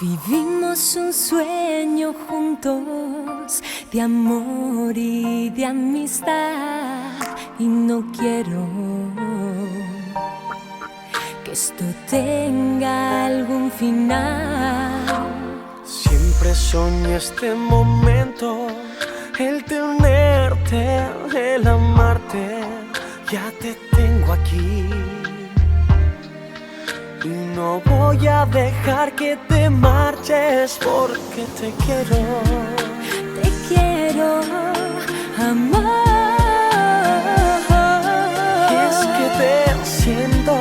Vivimos un sueño juntos de amor y de amistad, y no quiero que esto tenga algún final. Siempre soñé este momento, el tenerte, el amarte. Ya te tengo aquí y no voy a dejar que te marches porque te quiero. Te quiero, amor. Y es que te siento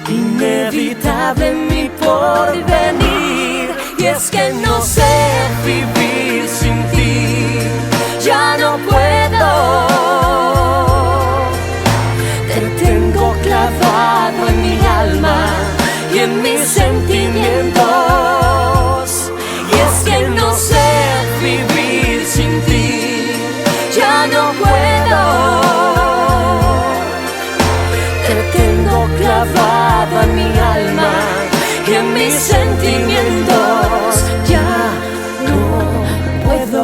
inevitable en mi porvenir. Y es que no sé vivir sin ti, ya no puedo. Te tengo clavado en mi alma y en mis sentimientos. Y es que no sé vivir sin ti, ya no puedo. Te tengo clavado en mi alma y en mis sentimientos. Ya no puedo.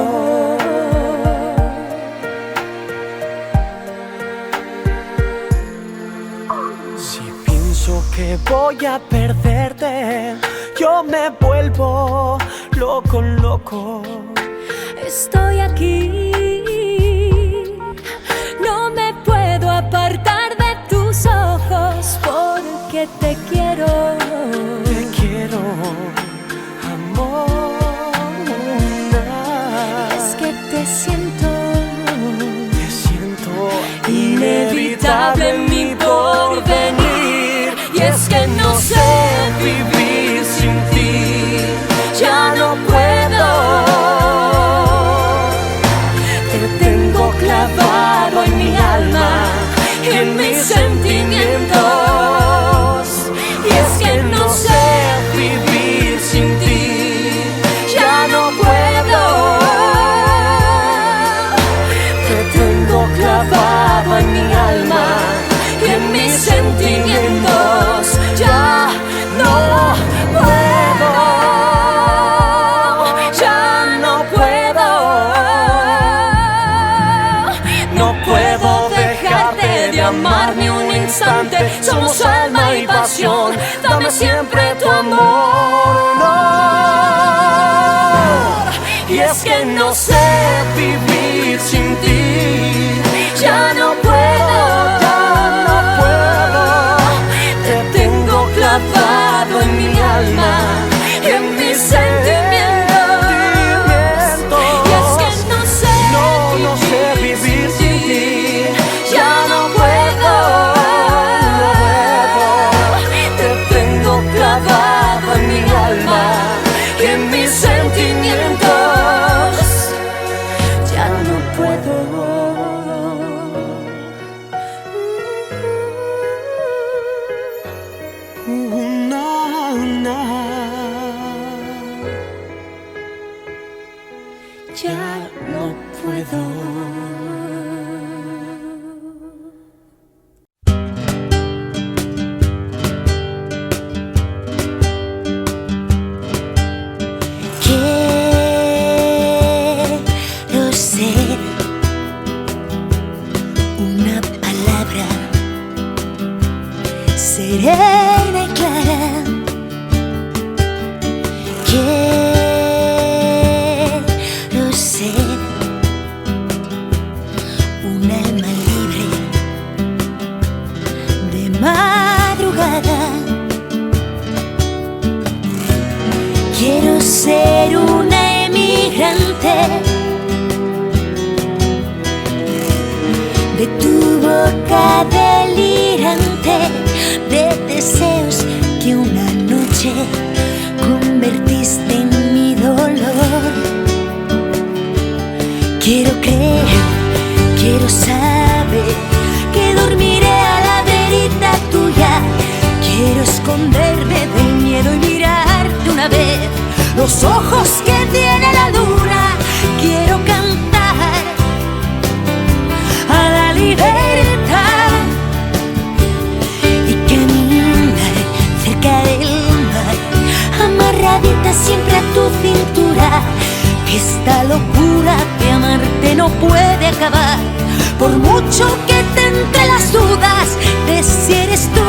Si pienso que voy a perderte, yo me vuelvo loco, loco. Estoy aquí, no me puedo apartar de tus ojos porque te quiero. Te quiero, amor. Es que te siento inevitable en mi porvenir. Y es que no sé vivir sin ti, ya no puedo. Te tengo clavado en mi alma y en mis sentimientos. Y es que no sé vivir sin ti, ya no puedo. Te tengo clavado en mi alma y en mis sentimientos. Ya no puedo, ya no puedo. No puedo dejarte de amar ni un instante. Somos alma y pasión, dame siempre tu amor. No. Y es que no sé vivir sin ti, ya no puedo, ya no puedo. Te tengo clavado en mi alma y en mis sentimientos. Y es que no sé vivir sin ti, ya no puedo, Te tengo clavado en mi alma y en mis sentimientos. Ya no puedo. Ya no puedo. Quiero ser una palabra serena y clara. Quiero ser un alma libre de madrugada. Quiero ser una emigrante de tu boca delirante, de deseos que una noche convertiste en mi dolor. Quiero creer, quiero saber que dormiré a la verita tuya. Quiero esconderme del miedo y mirarte una vez los ojos que tiene la luna. Quiero cantar a la libertad y caminar cerca del mar amarradita siempre a tu cintura, que esta locura de amarte no puede acabar. Por mucho que te entre las dudas de si eres tú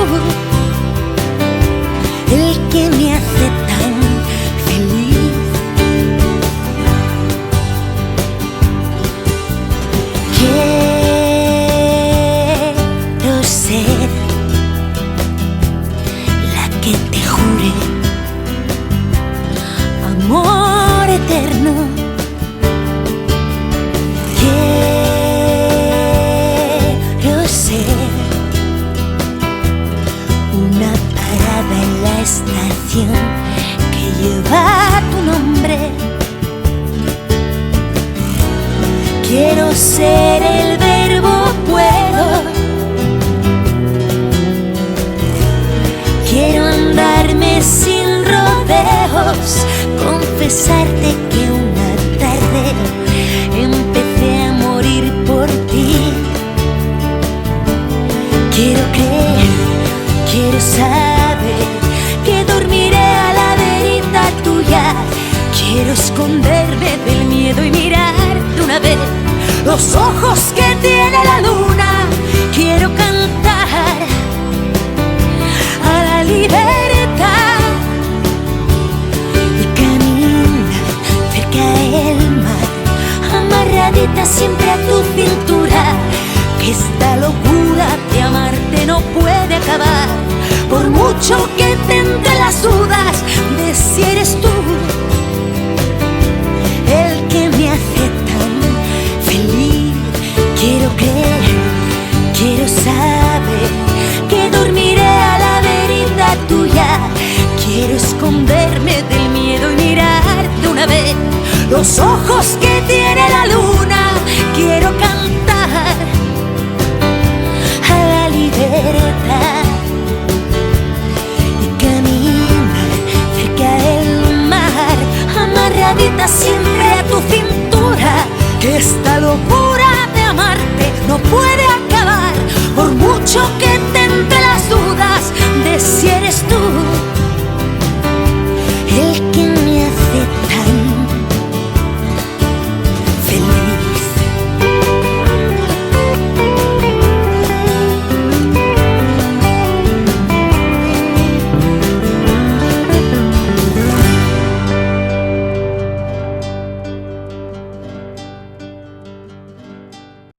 el que me hace tan feliz. Quiero ser la que te jure amor eterno. Quiero ser una parada en la estación que lleva tu nombre. Quiero ser el verbo puedo. Quiero andarme sin rodeos, confesarte que una tarde empecé a morir por ti. Quiero creer, quiero saber que dormiré a la verita tuya. Quiero esconderme del miedo y mirar de una vez los ojos que tiene la luna. Quiero cantar a la libertad y caminar cerca del mar, amarradita siempre a tu cintura, que esta locura de amarte no puede acabar. Por mucho que te entre las dudas de si eres tú el que me hace tan feliz. Quiero creer, quiero saber que dormiré a la verita tuya. Quiero esconderme del miedo y mirar de una vez los ojos que tiene la luna. Quiero cantar a la libertad y caminar cerca del mar, amarradita siempre